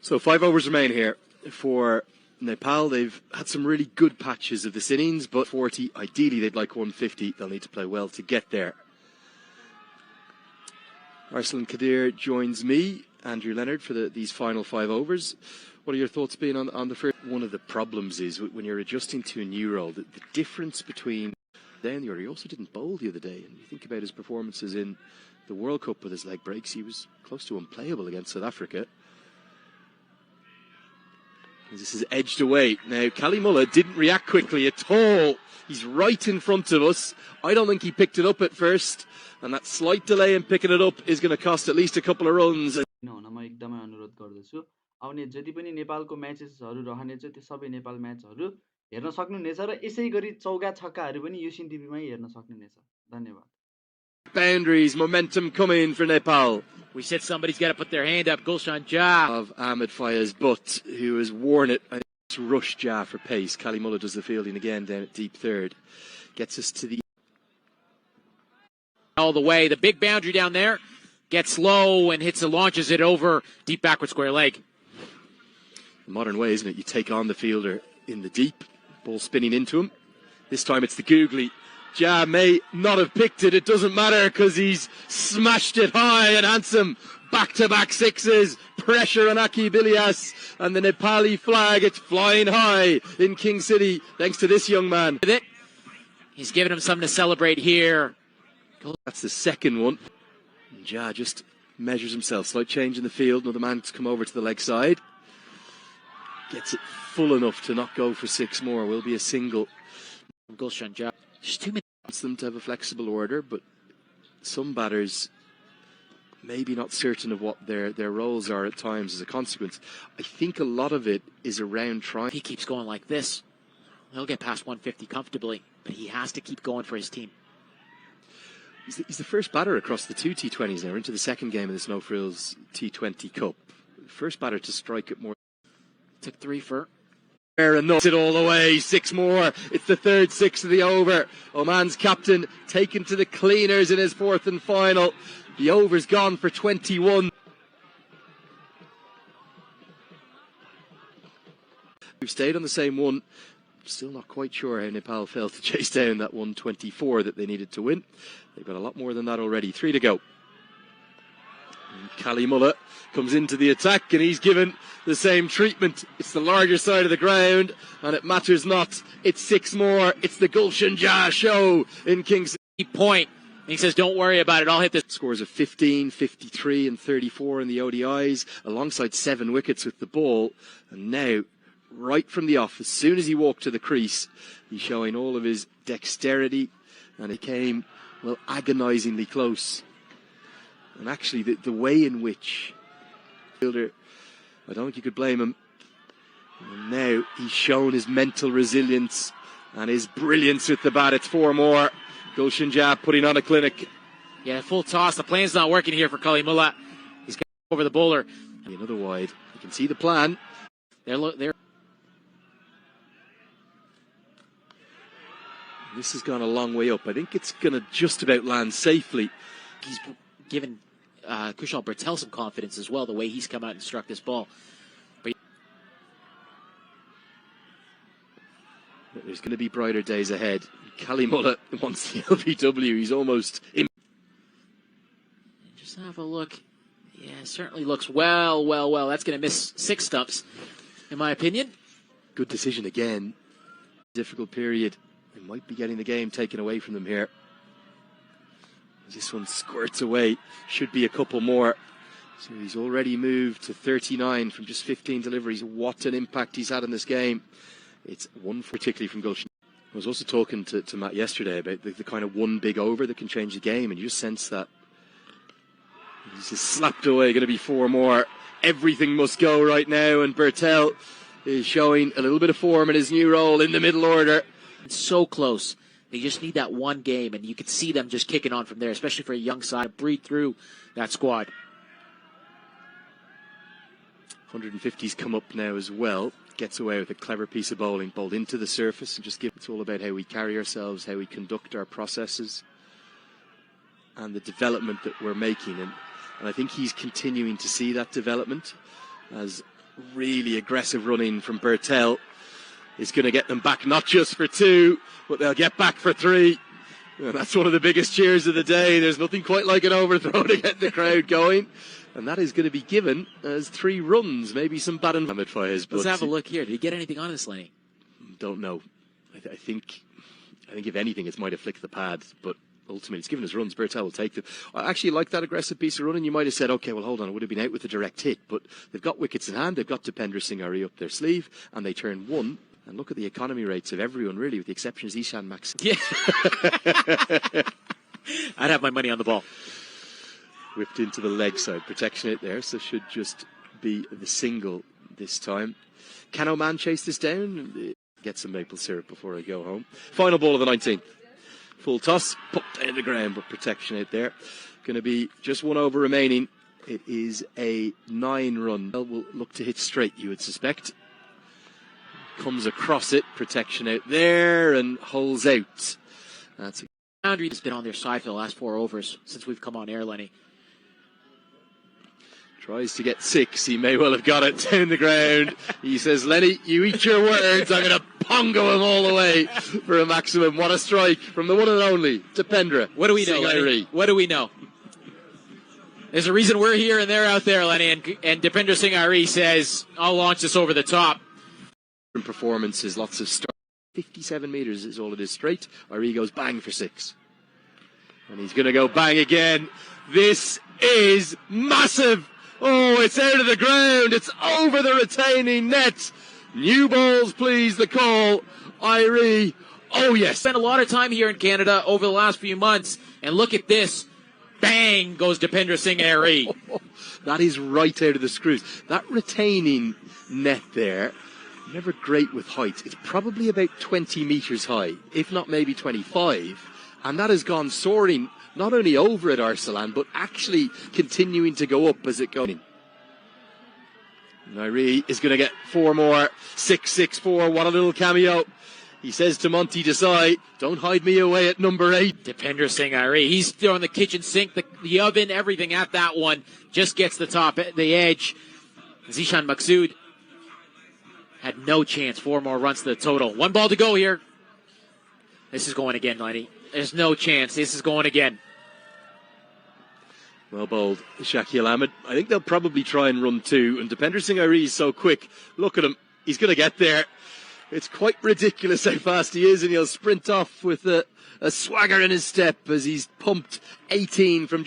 So 5 overs remain here for Nepal. They've had some really good patches of this innings, but 40, ideally they'd like 150. They'll need to play well to get there. Arslan Kadir joins me, Andrew Leonard, for these final 5 overs. What are your thoughts being on the first? One of the problems is when you're adjusting to a new role, the difference between day and the order. He also didn't bowl the other day, and you think about his performances in the World Cup with his leg breaks, he was close to unplayable against South Africa. This is edged away. Now, Kalimullah didn't react quickly at all. He's right in front of us. I don't think he picked it up at first. And that slight delay in picking it up is going to cost at least a couple of runs. आउने जति पनि नेपालको म्याचेसहरु रहने छ त्यो सबै नेपाल म्याचहरु हेर्न सक्नुहुनेछ र यसै गरी चौका छक्काहरु पनि यो सिन टिभीमै हेर्न सक्नुहुनेछ धन्यवाद. Boundaries, momentum coming for Nepal. We said somebody's got to put their hand up. Gulsan Kushal of Ahmed Faya's butt, who has worn it. It's rushed Jah for pace. Kalimullah does the fielding again down at deep third. Gets us to the all the way. The big boundary down there gets low and launches it over deep backward square leg. The modern way, isn't it? You take on the fielder in the deep, ball spinning into him. This time it's the googly. Jah may not have picked it, it doesn't matter because he's smashed it high and handsome. Back-to-back sixes, pressure on Aki Bilias, and the Nepali flag, it's flying high in King City thanks to this young man. He's giving him something to celebrate here. That's the second one. And Jah just measures himself, slight change in the field, another man to come over to the leg side. Gets it full enough to not go for 6 more, will be a single. Gulshan Jah. There's too many. Wants them to have a flexible order, but some batters maybe not certain of what their roles are at times as a consequence. I think a lot of it is around trying. If he keeps going like this, he'll get past 150 comfortably, but he has to keep going for his team. He's the first batter across the 2 T20s now. We're into the second game of this No Frills T20 Cup. First batter to strike at more. Took 3 for. Fair enough. It all the way. 6 more. It's the third 6 of the over. Oman's captain taken to the cleaners in his 4th and final. The over's gone for 21. We've stayed on the same one. Still not quite sure how Nepal failed to chase down that 124 that they needed to win. They've got a lot more than that already. 3 to go. And Kalimullah comes into the attack and he's given the same treatment. It's the larger side of the ground and it matters not. It's 6 more. It's the Gulshan Jah show in King's Point. And he says, don't worry about it. I'll hit this. Scores of 15, 53 and 34 in the ODIs alongside 7 wickets with the ball. And now, right from the off, as soon as he walked to the crease, he's showing all of his dexterity and it came, well, agonisingly close. And actually, the way in which fielder, I don't think you could blame him. And now he's shown his mental resilience and his brilliance with the bat. It's 4 more. Gulshan Jah putting on a clinic. Yeah, full toss. The plan's not working here for Kalimullah. He's got over the bowler. Another wide. You can see the plan. They're. This has gone a long way up. I think it's going to just about land safely. He's given Kushal Bhurtal some confidence as well, the way he's come out and struck this ball. But there's going to be brighter days ahead. Kalimullah wants the LBW. He's almost in. Just have a look. Yeah, certainly looks well. That's going to miss 6 stumps, in my opinion. Good decision again. Difficult period. They might be getting the game taken away from them here. This one squirts away. Should be a couple more. So he's already moved to 39 from just 15 deliveries. What an impact he's had in this game. It's one particularly from Gulshan. I was also talking to Matt yesterday about the kind of one big over that can change the game, and you just sense that. He's just slapped away. Going to be 4 more. Everything must go right now, and Bhurtal is showing a little bit of form in his new role in the middle order. It's so close. They just need that one game, and you can see them just kicking on from there, especially for a young side. Breathe through that squad. 150's come up now as well. Gets away with a clever piece of bowling, bowled into the surface, and just it's all about how we carry ourselves, how we conduct our processes, and the development that we're making. And I think he's continuing to see that development as really aggressive running from Bhurtal is going to get them back not just for 2, but they'll get back for 3. And that's one of the biggest cheers of the day. There's nothing quite like an overthrow to get the crowd going. And that is going to be given as 3 runs, maybe some bad environment for his. Let's have a look here. Did he get anything on this, Lenny? Don't know. I think if anything, it might have flicked the pad, but ultimately it's given us runs. Bhurtal will take them. I actually like that aggressive piece of running. You might have said, okay, well, hold on, it would have been out with a direct hit, but they've got wickets in hand. They've got Dipendra Singh up their sleeve, and they turn 1. And look at the economy rates of everyone, really, with the exception of Ishan Max. Yeah. I'd have my money on the ball. Whipped into the leg side, protection it there, so should just be the single this time. Can Oman chase this down? Get some maple syrup before I go home. Final ball of the 19th. Full toss, popped down the ground, but protection out there. Going to be just 1 over remaining. It is a 9-run. Well, we'll look to hit straight, you would suspect. Comes across it, protection out there, and holes out. That's a boundary that's been on their side for the last 4 overs since we've come on air, Lenny. Tries to get 6. He may well have got it down the ground. He says, Lenny, you eat your words. I'm going to pongo him all the way for a maximum. What a strike from the one and only Dipendra. What do we know, Lenny? What do we know? There's a reason we're here and they're out there, Lenny. And Dipendra Singh Ari says, I'll launch this over the top. Performances, lots of start. 57 metres is all it is straight. Ari goes bang for 6. And he's going to go bang again. This is massive. Oh, it's out of the ground. It's over the retaining net. New balls, please, the call. Irie. Oh, yes. Spent a lot of time here in Canada over the last few months. And look at this. Bang goes Dipendra Singh Ari. That is right out of the screws. That retaining net there, never great with height. It's probably about 20 metres high, if not maybe 25. And that has gone soaring, not only over at Arsalan, but actually continuing to go up as it goes. Nairi is going to get 4 more. 6-6-4. What a little cameo. He says to Monty Desai, don't hide me away at number 8. Dipendra Singh Ari. He's throwing the kitchen sink, the oven, everything at that one. Just gets the top, the edge. Zishan Maksud had no chance. 4 more runs to the total. 1 ball to go here. This is going again, Lenny. There's no chance. This is going again. Well bowled, Shakil Ahmed. I think they'll probably try and run 2. And Dipendra Singh Ari is so quick. Look at him. He's going to get there. It's quite ridiculous how fast he is, and he'll sprint off with a swagger in his step as he's pumped 18 from